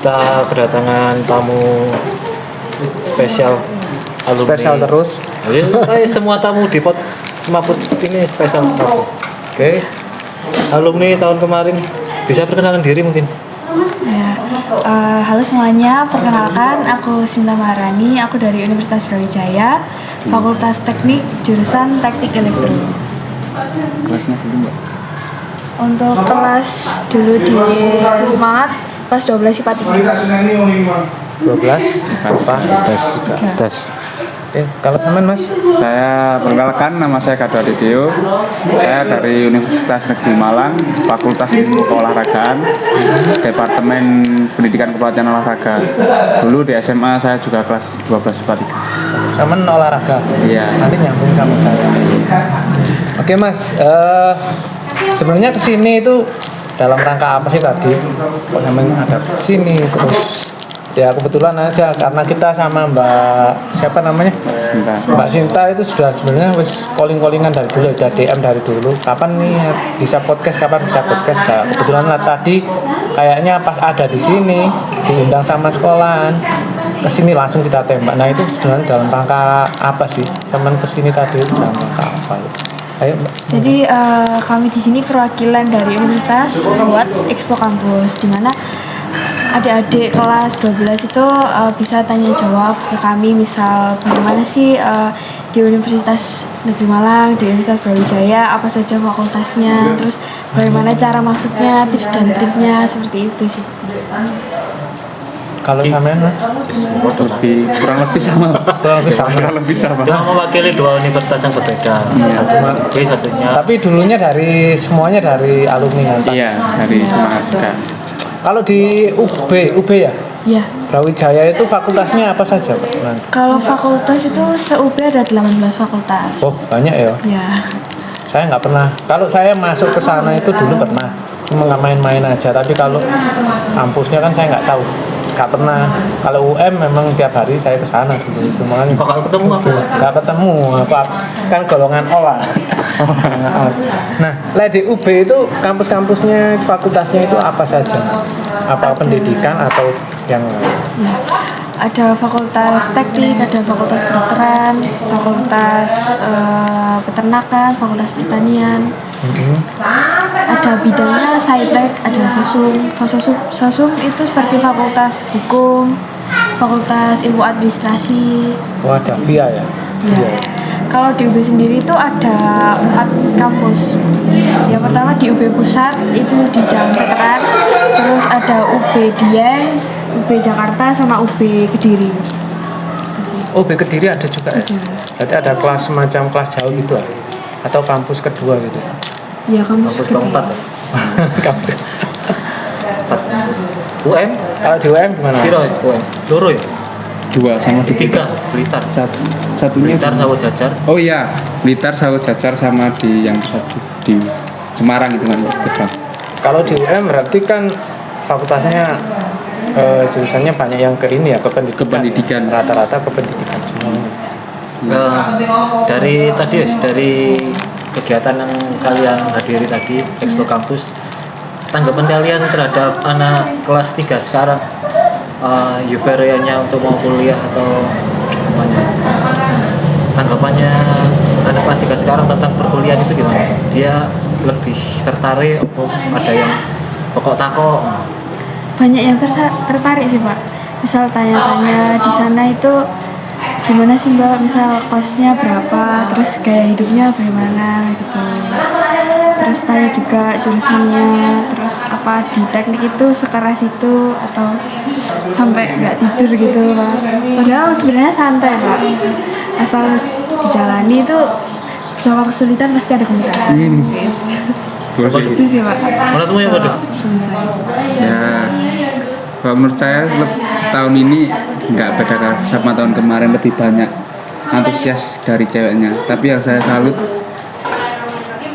kita kedatangan tamu spesial alumni. Spesial terus. Semua tamu di Semaput ini spesial tamu. Oke. Alumni tahun kemarin bisa perkenalkan diri mungkin. Ya, halo semuanya, perkenalkan aku Sinta Maharani, aku dari Universitas Brawijaya, Fakultas Teknik, jurusan Teknik Elektro. Kelasnya dulu Mbak. Untuk kelas dulu di Semangat, kelas 12 IPA 3. 12 apa? Tes. Kalau teman Mas? Saya perkenalkan, nama saya Kado Adityo. Saya dari Universitas Negeri Malang, Fakultas Ilmu Keolahragaan, Departemen Pendidikan Kepelatihan Olahraga. Dulu di SMA saya juga kelas 12 IPA 3. Sama olahraga. Iya. Nanti nyambung sama saya. Oke Mas, sebenarnya kesini itu dalam rangka apa sih tadi? Kok namanya ada kesini terus? Ya kebetulan aja karena kita sama Mbak siapa namanya? Mbak Sinta itu sudah sebenarnya wis calling-callingan dari dulu, udah DM dari dulu. Kapan nih bisa podcast? Nah, kebetulan tadi kayaknya pas ada di sini diundang sama sekolahan. Kesini langsung kita tembak. Nah itu sebenarnya dalam rangka apa sih? Sama kesini tadi itu dalam rangka apa? Ayo Mbak. Jadi kami di sini perwakilan dari universitas buat Expo Kampus, di mana adik-adik kelas 12 itu bisa tanya jawab ke kami, misal bagaimana sih di Universitas Negeri Malang, di Universitas Brawijaya, apa saja fakultasnya, terus bagaimana cara masuknya, tips dan triknya, seperti itu sih. Kalau sampean Mas? Kurang lebih sama. Cuma mewakili dua universitas yang berbeda. Satunya. Tapi dulunya semuanya dari alumni kan? Iya, dari Semangat juga. Kalau di UB ya? Iya. Brawijaya itu fakultasnya apa saja Pak? Nanti. Kalau fakultas itu se-UB ada 18 fakultas. Oh banyak ya? Ya. Saya nggak pernah. Kalau saya masuk ke sana itu dulu pernah, cuma nggak main-main aja. Tapi kalau kampusnya kan saya nggak tahu. Nggak pernah. Kalau UM memang tiap hari saya ke sana dulu. Itu makanya. Kok ketemu aku? Nggak ketemu. Apa kan golongan O lah. Nah, di UB itu kampus-kampusnya, fakultasnya itu apa saja? Apa pendidikan atau yang lain? Ya. Ada fakultas teknik, ada fakultas kedokteran, fakultas peternakan, fakultas pertanian. Ada bidangnya saintek, ada sosum itu seperti fakultas hukum, fakultas ilmu administrasi. Oh, ada via ya? Ya. Kalau di UB sendiri itu ada 4 kampus. Yang pertama di UB Pusat itu di Jalan Veteran, terus ada UB Dieng, UB Jakarta sama UB Kediri. UB Kediri ada juga ya? Berarti ada kelas semacam kelas jauh gitu ya? Atau kampus kedua gitu? Ya kampus keempat. Kampus 4. UM? Kalau di UM gimana? Piro UM? Loro ya? 2 sama di 3 Blitar. Satunya Blitar Sawah Jajar. Oh iya, Blitar Sawah Jajar sama di yang satu di Semarang itu kan depan. Kalau di UM berarti kan fakultasnya jurusannya banyak yang ke ini ya, ke pendidikan. Rata-rata ke pendidikan semuanya. Dari kegiatan yang kalian hadiri tadi, Expo Kampus, tanggapan kalian terhadap anak kelas 3 sekarang, euforianya untuk mau kuliah atau tanggapannya anak kelas 3 sekarang tentang perkuliahan itu gimana? Dia lebih tertarik atau ada yang pokok takok? Banyak yang tertarik sih Pak. Misal tanya-tanya di sana itu gimana sih Mbak, misal kosnya berapa, terus gaya hidupnya bagaimana gitu. Terus tanya juga jurusannya, terus apa di teknik itu sekeras itu atau sampai nggak tidur gitu Pak. Padahal sebenarnya santai Pak, asal dijalani itu sama kesulitan pasti ada kemudahan. Itu sih Pak. Menurutmu ya waduh? Ya, kalau menurut saya tahun ini nggak beda sama tahun kemarin, lebih banyak antusias dari ceweknya. Tapi yang saya salut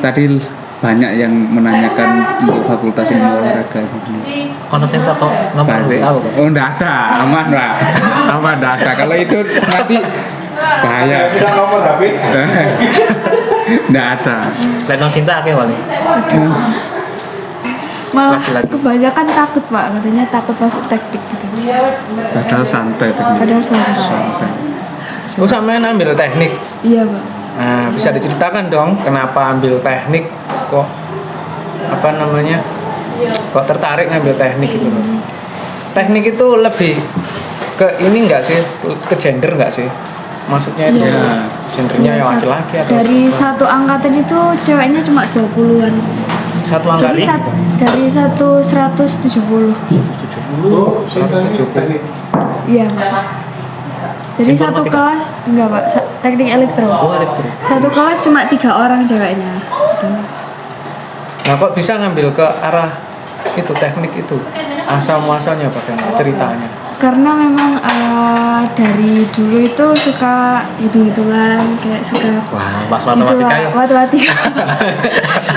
tadi banyak yang menanyakan untuk fakultas ilmu olahraga di sini. Ono sing tak kok nomor WA kok. Oh, enggak ada, aman lah. Aman enggak ada. Kalau itu nanti bahaya. Tidak nomor HP. Enggak ada. Lenong Sinta akeh paling. malah laki-laki. kebanyakan takut Pak, katanya takut masuk teknik gitu. Padahal santai teknik. Padahal santai. Santai. Oh, sampean ambil teknik. Iya Pak. Nah, bisa diceritakan dong kenapa ambil teknik, kok apa namanya? Kok tertarik ngambil teknik gitu loh. Teknik itu lebih ke ini enggak sih? Ke gender enggak sih? Maksudnya itu Iya. gendernya Iya, ya laki-laki atau dari apa? satu angkatan itu ceweknya cuma 20-an. Satu Jadi angkatan? dari 170. 170. Iya Pak. Jadi satu kelas enggak Pak, teknik elektro. Oh, elektro. Satu kelas cuma 3 orang ceweknya. Gitu. Nah, kok bisa ngambil ke arah itu teknik itu? Asal muasalnya bagaimana ceritanya? Karena memang dari dulu itu suka hitung-hitungan, kayak suka Wah, bahas matematika ya. matematika.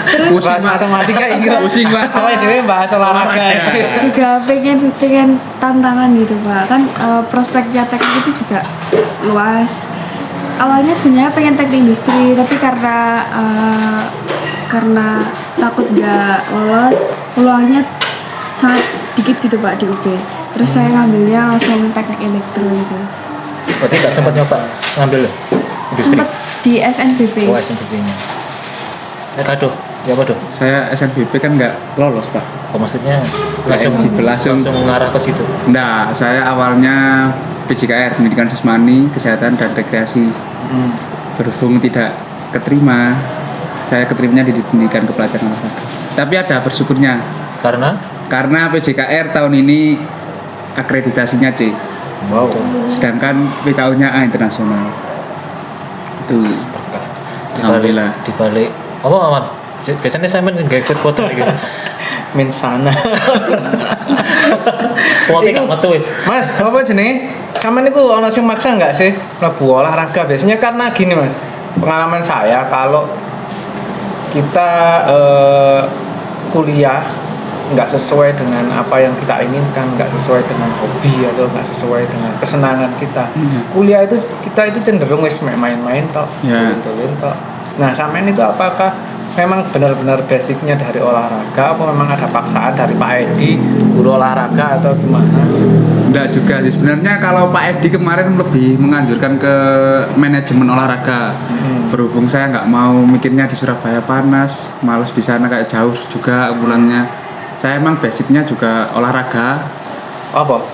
Terus Pusing, Bahas Pak. matematika ini Pusing, Pak. Awalnya dhewe bahas olahraga. juga pengen tantangan gitu Pak, kan prospeknya teknik itu juga luas. Awalnya sebenarnya pengen teknik industri, tapi karena takut nggak lolos, peluangnya sangat dikit gitu Pak di UB. Terus saya ngambilnya langsung teknik elektro gitu. Berarti nggak sempat nyoba ngambil industri. Sempet di SNBP. Oh, SNBP-nya. Aduh, ya apa tuh? Saya SNBP kan nggak lolos, Pak. Oh, maksudnya Nggak eligible, langsung. mengarah ke situ. Nah, saya awalnya PJKR, Pendidikan Jasmani, Kesehatan dan Rekreasi. Berhubung tidak keterima, saya keterimanya di Pendidikan Kepelatihan Olahraga. Tapi ada bersyukurnya, karena PJKR tahun ini akreditasinya D. Wow. Sedangkan PKU-nya A internasional. Itu alhamdulillah. Di balik apa aman? Biasanya saya nggak ikut foto gitu. Min sana. Kuwi gak metu wis. Mas, apa jenenge? Sampeyan niku ana sing maksa enggak sih mlebu olahraga? Biasanya karena gini, Mas. Pengalaman saya kalau kita kuliah nggak sesuai dengan apa yang kita inginkan, nggak sesuai dengan hobi atau nggak sesuai dengan kesenangan kita. Kuliah itu kita itu cenderung wis main-main tok, Ya. betulin tok. Nah, sampean itu apakah memang benar-benar basicnya dari olahraga, apa memang ada paksaan dari Pak Edi, guru olahraga atau gimana? Enggak juga sih, sebenarnya kalau Pak Edi kemarin lebih menganjurkan ke manajemen olahraga. Berhubung saya nggak mau mikirnya di Surabaya panas, males di sana kayak jauh juga pulangnya. Saya emang basicnya juga olahraga. Apa?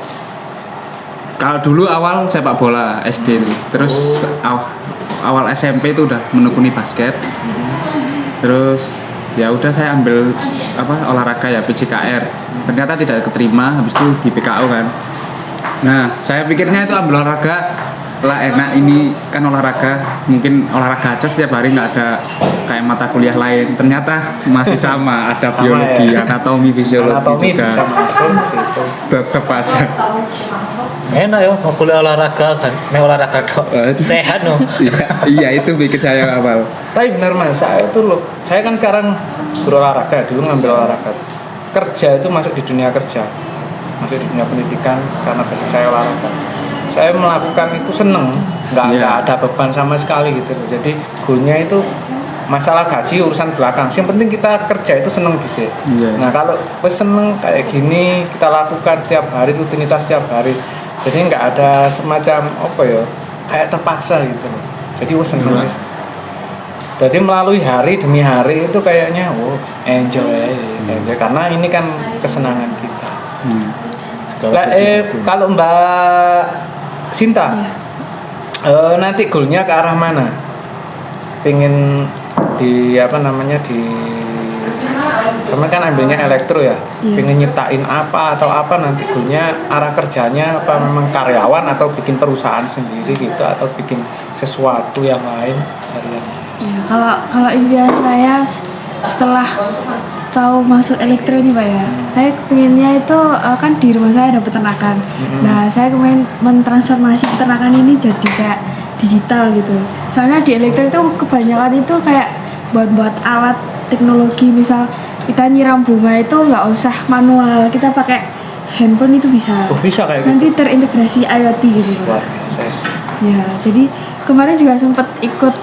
Kalau dulu awal sepak bola SD itu, terus awal SMP itu udah menekuni basket. Terus ya udah saya ambil olahraga ya PJKR. Ternyata tidak keterima, habis itu di PKU kan. Nah, saya pikirnya itu ambil olahraga lah enak, ini kan olahraga, mungkin olahraga aja setiap hari, nggak ada kayak mata kuliah lain. Ternyata masih sama, ada Sama biologi, ya? anatomi, fisiologi Anatomi juga. bisa masuk ke situ. Tetap aja. Enak ya mau kuliah olahraga kan. Nek olahraga tok. Waduh. Sehat no. Iya itu bikin saya awal. Tapi benar Mas, saya kan sekarang berolahraga, dulu ngambil olahraga. Kerja itu masuk di dunia kerja, masuk di dunia pendidikan karena basic saya olahraga. Saya melakukan itu seneng, nggak ada beban sama sekali gitu loh. Jadi goalnya itu masalah gaji urusan belakang. Yang penting kita kerja itu seneng sih. Iya. Nah kalau wes seneng kayak gini kita lakukan setiap hari, rutinitas setiap hari. Jadi nggak ada semacam apa ya kayak terpaksa gitu loh. Jadi wes seneng wes. Berarti melalui hari demi hari itu kayaknya enjoy karena ini kan kesenangan kita. Kalau Mbak Sinta, nanti goalnya ke arah mana? Pengen di karena kan ambilnya elektro ya, pengen nyiptain apa atau apa nanti goalnya arah kerjanya apa memang karyawan atau bikin perusahaan sendiri gitu atau bikin sesuatu yang lain harian? Ya, kalau impian saya setelah tahu masuk elektro ini Pak ya, saya kepinginnya itu kan di rumah saya ada peternakan. Nah saya kemarin mentransformasi peternakan ini jadi kayak digital gitu. Soalnya di elektro itu kebanyakan itu kayak buat alat teknologi, misal kita nyiram bunga itu nggak usah manual, kita pakai handphone itu bisa. Oh bisa kayak Nanti gitu? terintegrasi IoT gitu Luar Pak. biasa. Ya, jadi kemarin juga sempat ikut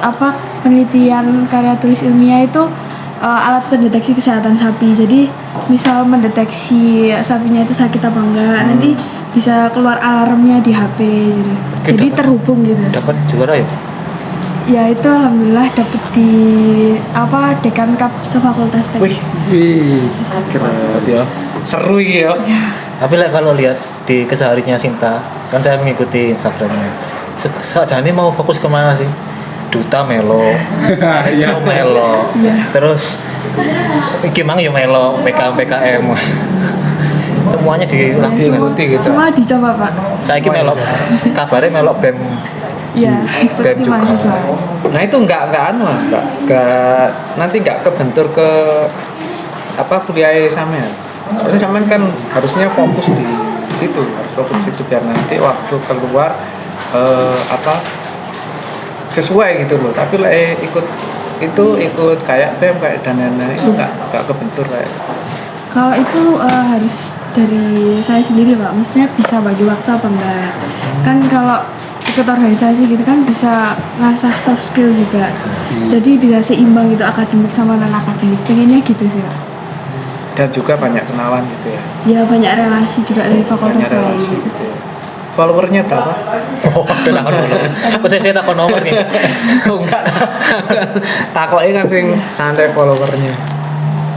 penelitian karya tulis ilmiah itu alat pendeteksi kesehatan sapi. Jadi misal mendeteksi sapinya itu sakit apa enggak, nanti bisa keluar alarmnya di HP gitu. Jadi terhubung gitu. Dapat juara ya? Ya itu alhamdulillah dapet di Dekan Cup Fakultas Teknik. Wih, keren. ya. Seru iki ya. Tapi kalau lihat di kesehariannya Sinta, kan saya mengikuti Instagramnya. Sajane mau fokus kemana sih? Duta melo, Iya. melo, terus iki mang yo melo, PKM. Semuanya dilakukan. Semua dicoba Pak. Saiki melo, kabare melo BEM. Ya, eksekutif juga. mahasiswa. Nah itu nggak nanti nggak kebentur ke kuliah sampean. Soalnya sampean kan harusnya fokus di situ, harus fokus di situ biar nanti waktu keluar sesuai gitu loh. Tapi ikut kayak BEM kayak dan lain-lain itu nggak kebentur kayak. Kalau itu harus dari saya sendiri Pak, maksudnya bisa bagi waktu apa enggak. Kan kalau ikut organisasi gitu kan bisa ngasah soft skill juga. Jadi bisa seimbang gitu akademik sama non akademik. Pengennya gitu sih Pak. Dan juga banyak kenalan gitu ya. Ya banyak relasi juga dari fakultas Banyak relasi lain. gitu ya. Followernya berapa? Oh, kenapa dulu? Mesti saya takon nomor nih. Oh, enggak. Takoknya kan sing santai followernya.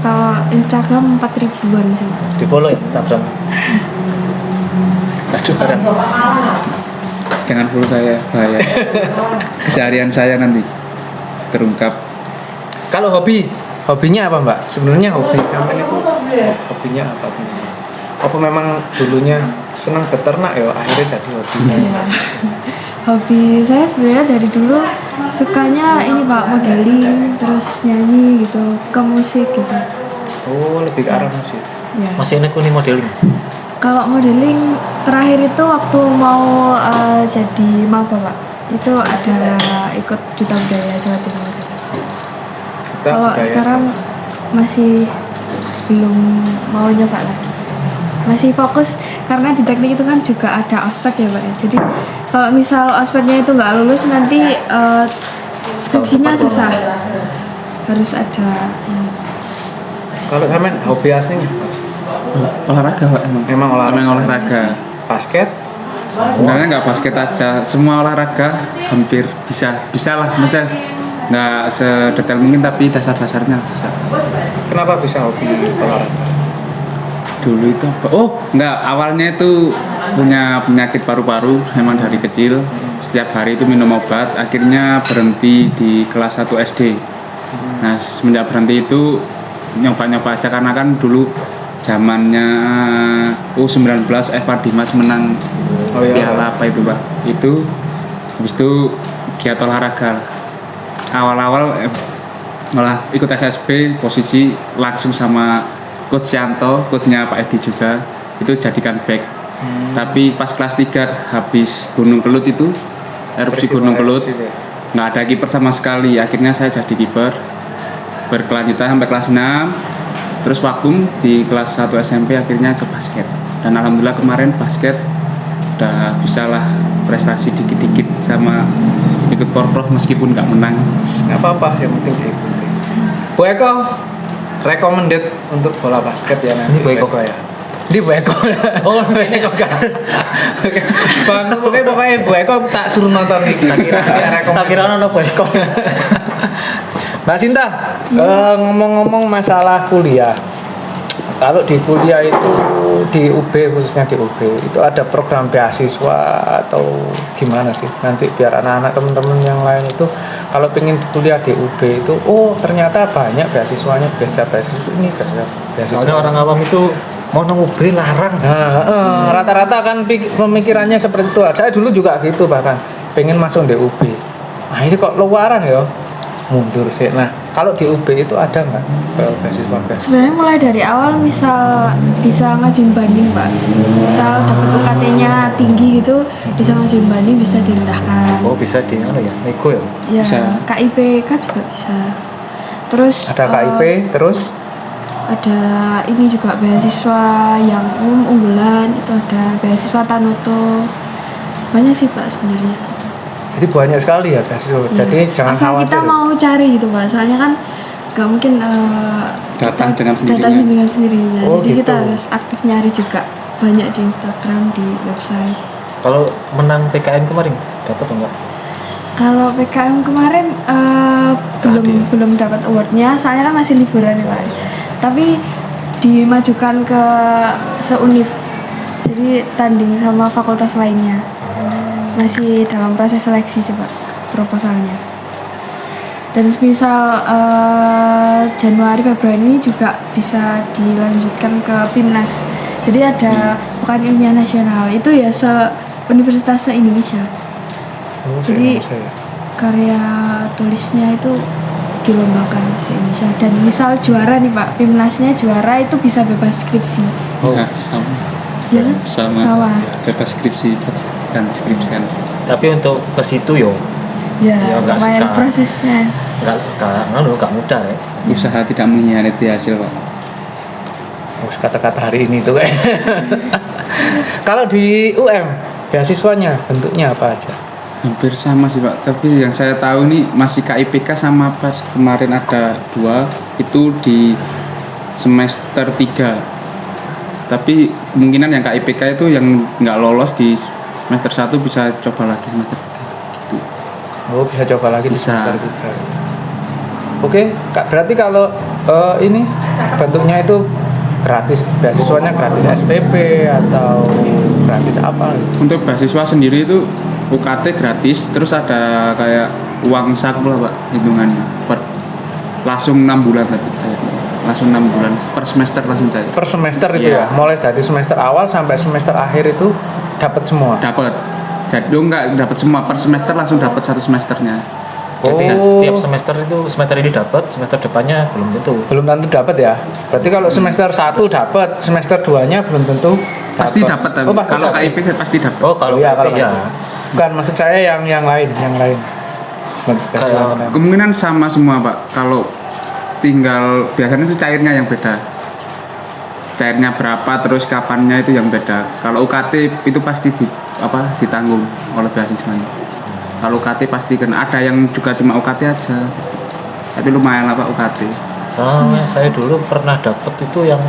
Kalau Instagram 4.000-an sih. Di follow ya Instagram. Aduh, keren. Jangan follow saya. Keseharian saya nanti terungkap. Kalau hobinya apa Mbak? Sebenarnya hobi sampean itu hobinya apa? Apa memang dulunya senang beternak ya akhirnya jadi hobi? Hobi saya sebenarnya dari dulu sukanya ini Pak, modeling, terus nyanyi gitu, ke musik gitu. Oh, lebih ke arah musik. Ya. Masih enak nih modeling. Kalau modeling terakhir itu waktu mau jadi maba Pak, itu ada ikut Duta Budaya Jawa Timur. Kalau sekarang masih belum mau nyoba lagi. Masih fokus karena di teknik itu kan juga ada ospek ya Pak ya. Jadi kalau misal ospeknya itu nggak lulus nanti skripsinya susah. Harus ada ini. Kalau sampean hobi aslinya Mas? Olahraga Pak emang. Memang olahraga. Basket? Sebenarnya nggak basket aja, semua olahraga hampir bisa lah, maksudnya nggak sedetail mungkin tapi dasar-dasarnya bisa. Kenapa bisa hobi olahraga? Dulu itu apa? Oh nggak, awalnya itu punya penyakit paru-paru memang dari kecil, setiap hari itu minum obat, akhirnya berhenti di kelas 1 SD. Nah semenjak berhenti itu nyoba-nyoba aja karena kan dulu zamannya U19 Eva Dimas menang piala apa itu Pak, itu habis itu giat olahraga. Awal-awal malah ikut SSB, posisi langsung sama Coach Yanto, coachnya Pak Edi juga, itu jadikan back. Tapi pas kelas 3 habis Gunung Kelut itu, erupsi Gunung Kelut, nggak ada kiper sama sekali, akhirnya saya jadi kiper. Berkelanjutan sampai kelas 6, terus vakum di kelas 1 SMP, akhirnya ke basket. Dan alhamdulillah kemarin basket udah bisa lah prestasi dikit-dikit sama ikut porprov meskipun nggak menang. Nggak apa-apa, yang penting diikuti. Bu Eko, recommended untuk bola basket ya nanti. Ini Bu Eko ya. Di Bu Eko. Oh, Bu Eko kan. Bang, pokoknya Bu Eko tak suruh nonton nih. Tak kira ono Bu Eko. Mbak Sinta, ngomong-ngomong masalah kuliah. Kalau di kuliah itu di UB, khususnya di UB, itu ada program beasiswa atau gimana sih? Nanti biar anak-anak teman-teman yang lain itu kalau pengen kuliah di UB itu, oh ternyata banyak beasiswanya, beasiswa ini beasiswa. Soalnya orang awam itu mau nang UB larang. Nah, rata-rata kan pemikirannya seperti itu. Saya dulu juga gitu bahkan pengen masuk di UB. Nah ini kok luaran ya? Mundur sih. Nah, kalau di UB itu ada nggak beasiswa? Sebenarnya mulai dari awal misal bisa ngajuin banding Pak. Misal dapat UKT-nya tinggi gitu, bisa ngajuin banding, bisa direndahkan. Oh bisa di anu ya, nego ya. Ya, Bisa. KIPK juga bisa. Terus Ada KIP, terus ada ini juga beasiswa yang unggulan, itu ada beasiswa Tanoto. Banyak sih Pak sebenarnya. jadi banyak sekali ya beasiswa. Iya. Jadi jangan asal khawatir. kita mau cari gitu Pak. Soalnya kan gak mungkin Datang kita dengan sendirinya. datang dengan sendirinya. Oh, Jadi kita gitu. harus aktif nyari juga, banyak di Instagram, di website. Kalau menang PKM kemarin dapat enggak? Kalau PKM kemarin Hadiah. belum dapat awardnya, soalnya kan masih liburan ya Pak. Tapi dimajukan ke seuniv, jadi tanding sama fakultas lainnya. Masih dalam proses seleksi sih Pak proposalnya. Dan misal Januari Februari ini juga bisa dilanjutkan ke PIMNAS. Jadi ada Pekan Ilmiah Nasional, itu ya universitas se-Indonesia. Oh, Jadi se-Indonesia ya. karya tulisnya itu dilombakan se-Indonesia, dan misal juara nih Pak, PIMNASnya juara itu bisa bebas skripsi. Oh. Nah, sama. Ya kan? Sama. Bebas skripsi dan skripsi kan. Tapi untuk ke situ yo Ya, Ya, nggak lumayan suka. prosesnya. enggak mudah ya. Usaha tidak mengkhianati hasil, Pak. Oh, kata-kata hari ini tuh kayak. Kalau di UM beasiswanya bentuknya apa aja? Hampir sama sih Pak, tapi yang saya tahu ini masih KIPK sama pas kemarin ada 2 itu di semester 3. Tapi kemungkinan yang KIPK itu yang nggak lolos di semester 1 bisa coba lagi semester 3 gitu. Oh, bisa coba lagi di Bisa. semester 3. Oke, Kak, berarti kalau ini bentuknya itu gratis, beasiswanya gratis SPP atau gratis apa? Untuk beasiswa sendiri itu UKT gratis, terus ada kayak uang saku lah Pak hitungannya langsung 6 bulan tapi langsung 6 bulan per semester langsung cair. Per semester itu Iya. ya, mulai dari semester awal sampai semester akhir itu dapat semua. Dapat. Jadi enggak dapat semua per semester langsung dapat 1 semesternya. Jadi Oh. tiap semester itu semester ini dapat, semester depannya belum tentu. Belum tentu dapat ya. Berarti kalau semester 1 dapat, semester 2-nya belum tentu Pasti dapat tapi Oh, pasti kalau dapat. KIP pasti dapat. Oh, kalau iya, kalau ya. Bukan, maksud saya yang lain, Kayak- Kemungkinan sama semua Pak. Kalau tinggal biasanya itu cairnya yang beda. Cairnya berapa terus kapannya itu yang beda. Kalau UKT itu pasti ditanggung oleh beasiswanya. Kalau UKT pasti kan ada yang juga cuma UKT aja. Tapi lumayan lah Pak UKT. Soalnya saya dulu pernah dapat itu yang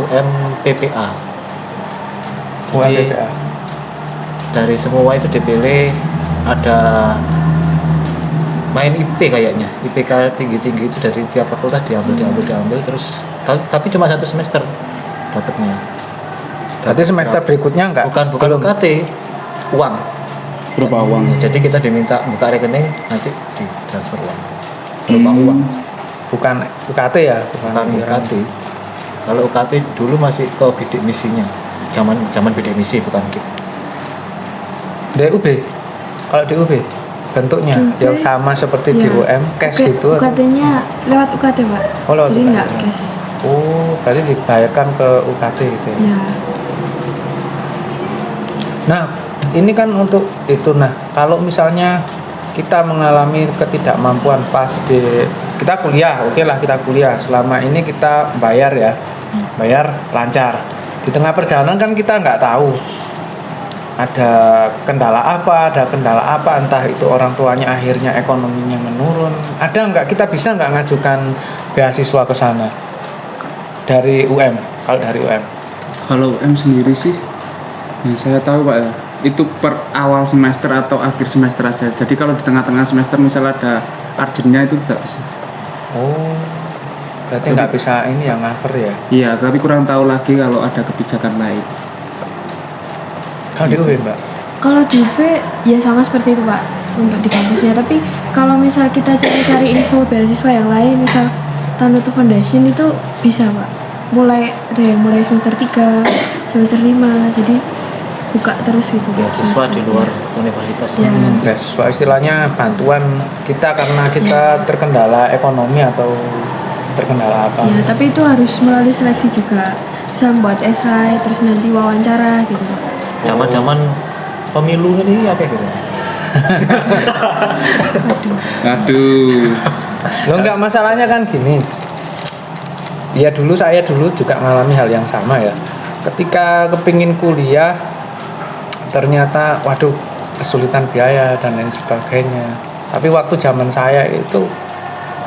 UMPPA. Jadi UMPPA. dari semua itu dipilih ada main IP kayaknya. IPK tinggi-tinggi itu dari tiap fakultas diambil terus tapi cuma 1 semester dapatnya. Berarti semester berikutnya enggak? Bukan Belum. UKT, uang. Berupa uang. Ya, jadi kita diminta buka rekening nanti ditransfer uang. Berupa uang. Bukan UKT ya, Bukan UKT. Kalau UKT dulu masih ke bidik misinya. Zaman bidik misi bukan KIP. DUB. Kalau DUB bentuknya DUB, yang sama seperti di iya. UM, cash gitu atau? UKT-nya lewat UKT Pak. Oh, lewat Jadi UKT. nggak cash. Oh, berarti dibayarkan ke UKT gitu ya. Ya. Nah, ini kan untuk itu. Nah, kalau misalnya kita mengalami ketidakmampuan pas kita kuliah, oke lah kita kuliah. Selama ini kita bayar ya, bayar lancar. Di tengah perjalanan kan kita nggak tahu ada kendala apa, entah itu orang tuanya akhirnya ekonominya menurun. Ada nggak, kita bisa nggak ngajukan beasiswa ke sana dari UM? Kalau dari UM, Kalau UM sendiri sih yang saya tahu Pak ya, itu per awal semester atau akhir semester aja. Jadi kalau di tengah-tengah semester misal ada urgentnya itu tidak bisa. oh, berarti nggak bisa ini yang cover ya? Iya, tapi kurang tahu lagi kalau ada kebijakan lain. Kalau di UM, Mbak? Kalau di UP ya sama seperti itu Pak untuk di kampusnya. Tapi kalau misal kita cari info beasiswa yang lain, misal Tanutu Foundation itu bisa Pak. Mulai semester 3, semester 5. Jadi buka terus gitu Beasiswa di semesternya. luar universitas. Ya. Beasiswa istilahnya bantuan kita karena kita terkendala ekonomi atau terkendala apa? Ya, tapi itu harus melalui seleksi juga. Bisa buat esai, terus nanti wawancara gitu. Zaman-zaman pemilu ini apa gitu? Aduh. Lo nggak, masalahnya kan gini. Ya saya dulu juga mengalami hal yang sama ya. Ketika kepingin kuliah, ternyata waduh kesulitan biaya dan lain sebagainya. Tapi waktu zaman saya itu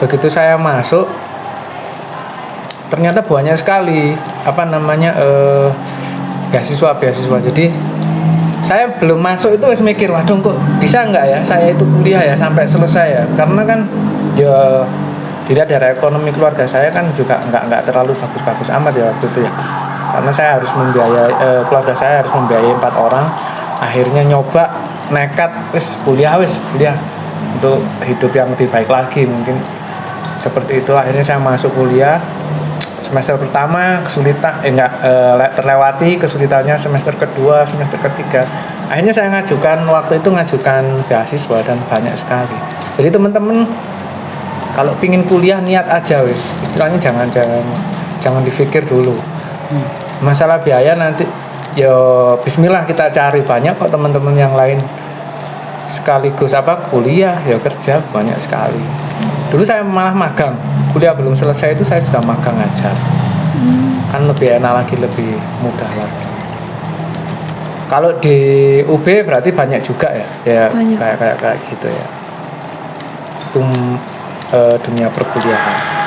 begitu saya masuk ternyata banyak sekali beasiswa. Jadi saya belum masuk itu wis mikir, waduh kok bisa nggak ya saya itu kuliah ya sampai selesai ya, karena kan ya dilihat dari ekonomi keluarga saya kan juga nggak terlalu bagus-bagus amat ya waktu itu ya, karena saya harus membiayai keluarga saya harus membiayai 4 orang. Akhirnya nyoba nekat wis kuliah untuk hidup yang lebih baik lagi, mungkin seperti itu. Akhirnya saya masuk kuliah. Semester pertama kesulitan terlewati kesulitannya, semester kedua, semester ketiga. Akhirnya saya ngajukan beasiswa dan banyak sekali. Jadi teman-teman kalau pingin kuliah niat aja wis. Istilahnya jangan dipikir dulu. Masalah biaya nanti ya bismillah kita cari, banyak kok teman-teman yang lain sekaligus kuliah ya kerja banyak sekali. Dulu saya malah magang, kuliah belum selesai itu saya sudah magang ngajar. Kan lebih enak lagi, lebih mudah lagi. Kalau di UB berarti banyak juga ya Banyak. kayak gitu ya. Dunia perkuliahan.